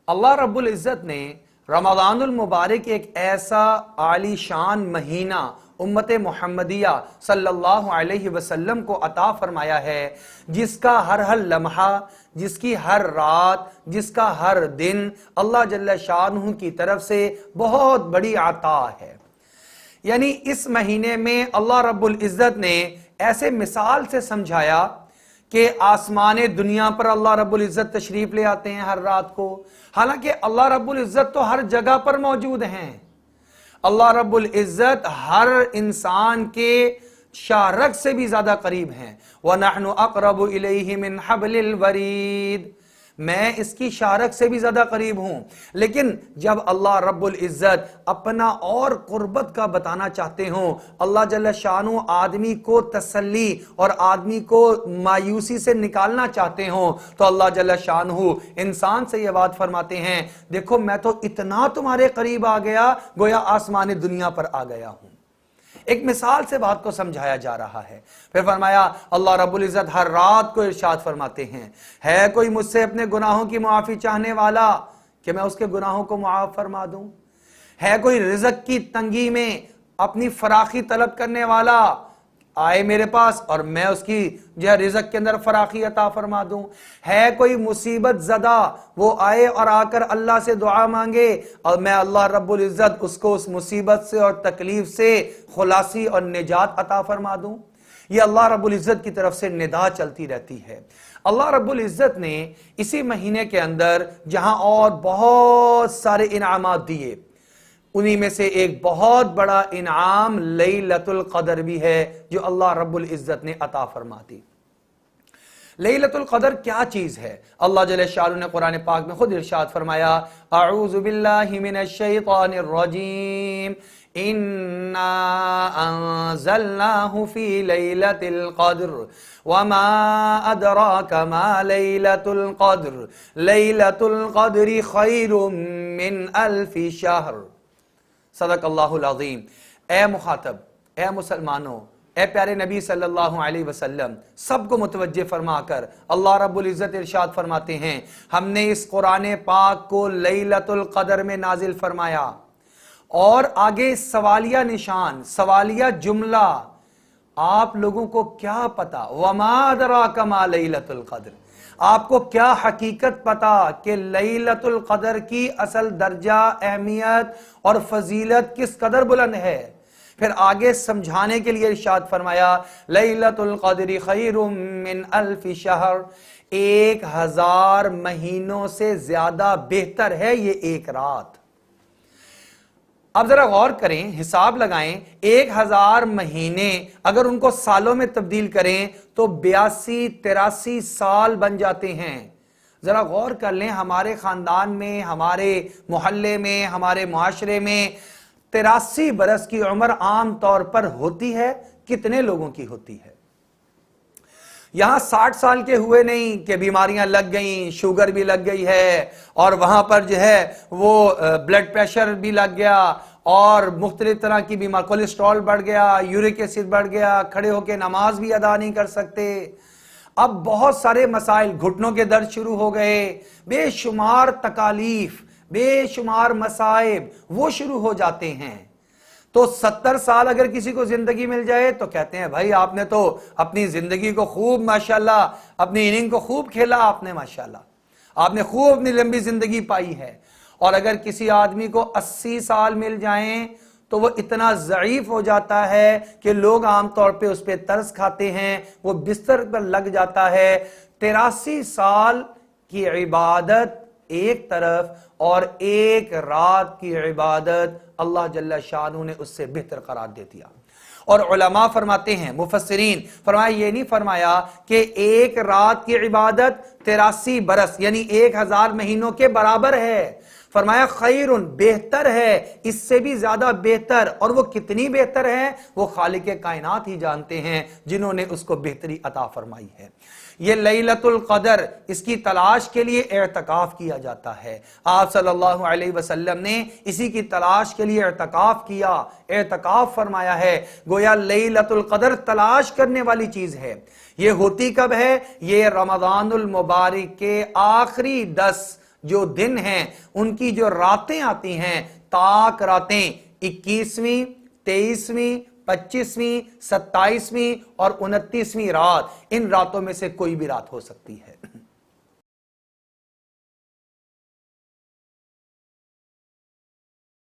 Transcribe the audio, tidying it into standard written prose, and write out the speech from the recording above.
اللہ رب العزت نے رمضان المبارک ایک ایسا عالی شان مہینہ امت محمدیہ صلی اللہ علیہ وسلم کو عطا فرمایا ہے، جس کا ہر لمحہ، جس کی ہر رات، جس کا ہر دن اللہ جل شانہ کی طرف سے بہت بڑی عطا ہے۔ یعنی اس مہینے میں اللہ رب العزت نے ایسے مثال سے سمجھایا کہ آسمان دنیا پر اللہ رب العزت تشریف لے آتے ہیں ہر رات کو، حالانکہ اللہ رب العزت تو ہر جگہ پر موجود ہیں۔ اللہ رب العزت ہر انسان کے شارک سے بھی زیادہ قریب ہیں۔ وَنَحْنُ أَقْرَبُ إِلَيْهِ مِنْ حَبْلِ الْوَرِيدِ، میں اس کی شارک سے بھی زیادہ قریب ہوں۔ لیکن جب اللہ رب العزت اپنا اور قربت کا بتانا چاہتے ہوں، اللہ جل شانہ آدمی کو تسلی اور آدمی کو مایوسی سے نکالنا چاہتے ہوں، تو اللہ جل شانہ انسان سے یہ بات فرماتے ہیں، دیکھو میں تو اتنا تمہارے قریب آ گیا گویا آسمان دنیا پر آ گیا ہوں۔ ایک مثال سے بات کو سمجھایا جا رہا ہے۔ پھر فرمایا اللہ رب العزت ہر رات کو ارشاد فرماتے ہیں، ہے کوئی مجھ سے اپنے گناہوں کی معافی چاہنے والا کہ میں اس کے گناہوں کو معاف فرما دوں؟ ہے کوئی رزق کی تنگی میں اپنی فراخی طلب کرنے والا، آئے میرے پاس اور میں اس کی رزق کے اندر فراخی عطا فرما دوں؟ ہے کوئی مصیبت زدہ، وہ آئے اور آ کر اللہ سے دعا مانگے اور میں اللہ رب العزت اس کو اس مصیبت سے اور تکلیف سے خلاصی اور نجات عطا فرما دوں؟ یہ اللہ رب العزت کی طرف سے ندا چلتی رہتی ہے۔ اللہ رب العزت نے اسی مہینے کے اندر جہاں اور بہت سارے انعامات دیے، انہی میں سے ایک بہت بڑا انعام لیلۃ القدر بھی ہے جو اللہ رب العزت نے عطا فرما دی۔ لیلۃ القدر کیا چیز ہے؟ اللہ جل شانہ نے قرآن پاک میں خود ارشاد فرمایا، اعوذ باللہ من الشیطان الرجیم، انا انزلناہ فی لیلۃ القدر وما ادراک ما لیلۃ القدر لیلۃ القدر خیر من الف شہر۔ صدق اللہ العظیم۔ اے مخاطب، اے مسلمانوں، اے پیارے نبی صلی اللہ علیہ وسلم، سب کو متوجہ فرما کر اللہ رب العزت ارشاد فرماتے ہیں، ہم نے اس قرآن پاک کو لیلۃ القدر میں نازل فرمایا۔ اور آگے سوالیہ نشان، سوالیہ جملہ، آپ لوگوں کو کیا پتا؟ وما ادراک ما لیلۃ القدر، آپ کو کیا حقیقت پتا کہ لیلۃ القدر کی اصل درجہ، اہمیت اور فضیلت کس قدر بلند ہے؟ پھر آگے سمجھانے کے لیے ارشاد فرمایا، لیلۃ القدر خیر من الف شہر، 1000 مہینوں سے زیادہ بہتر ہے یہ ایک رات۔ اب ذرا غور کریں، حساب لگائیں، 1000 مہینے اگر ان کو سالوں میں تبدیل کریں تو 82-83 سال بن جاتے ہیں۔ ذرا غور کر لیں، ہمارے خاندان میں، ہمارے محلے میں، ہمارے معاشرے میں 83 برس کی عمر عام طور پر ہوتی ہے؟ کتنے لوگوں کی ہوتی ہے؟ یہاں 60 سال کے ہوئے نہیں کہ بیماریاں لگ گئیں، شوگر بھی لگ گئی ہے، اور وہاں پر جو ہے وہ بلڈ پریشر بھی لگ گیا اور مختلف طرح کی بیمار، کولیسٹرول بڑھ گیا، یورک ایسڈ بڑھ گیا، کھڑے ہو کے نماز بھی ادا نہیں کر سکتے۔ اب بہت سارے مسائل، گھٹنوں کے درد شروع ہو گئے، بے شمار تکالیف، بے شمار مصائب وہ شروع ہو جاتے ہیں۔ تو 70 سال اگر کسی کو زندگی مل جائے تو کہتے ہیں بھائی آپ نے تو اپنی زندگی کو خوب ماشاءاللہ، اپنی اننگ کو خوب کھیلا آپ نے، ماشاءاللہ آپ نے خوب اپنی لمبی زندگی پائی ہے۔ اور اگر کسی آدمی کو 80 سال مل جائیں تو وہ اتنا ضعیف ہو جاتا ہے کہ لوگ عام طور پہ اس پہ ترس کھاتے ہیں، وہ بستر پر لگ جاتا ہے۔ 83 سال کی عبادت ایک طرف اور ایک رات کی عبادت اللہ جل شانہ نے اس سے بہتر قرار دے دیا۔ اور علماء فرماتے ہیں، مفسرین فرمایا، یہ نہیں فرمایا کہ ایک رات کی عبادت 83 برس یعنی 1000 مہینوں کے برابر ہے، فرمایا خیرن، بہتر ہے، اس سے بھی زیادہ بہتر۔ اور وہ کتنی بہتر ہے وہ خالق کائنات ہی جانتے ہیں جنہوں نے اس کو بہتری عطا فرمائی ہے۔ یہ لیلۃ القدر، اس کی تلاش کے لیے اعتکاف کیا جاتا ہے۔ آپ صلی اللہ علیہ وسلم نے اسی کی تلاش کے لیے اعتکاف کیا، اعتکاف فرمایا ہے۔ گویا لیلۃ القدر تلاش کرنے والی چیز ہے۔ یہ ہوتی کب ہے؟ یہ رمضان المبارک کے آخری 10 جو دن ہیں ان کی جو راتیں آتی ہیں تاک راتیں 21ویں 23ویں 25ویں 27ویں اور 29ویں رات، ان راتوں میں سے کوئی بھی رات ہو سکتی ہے۔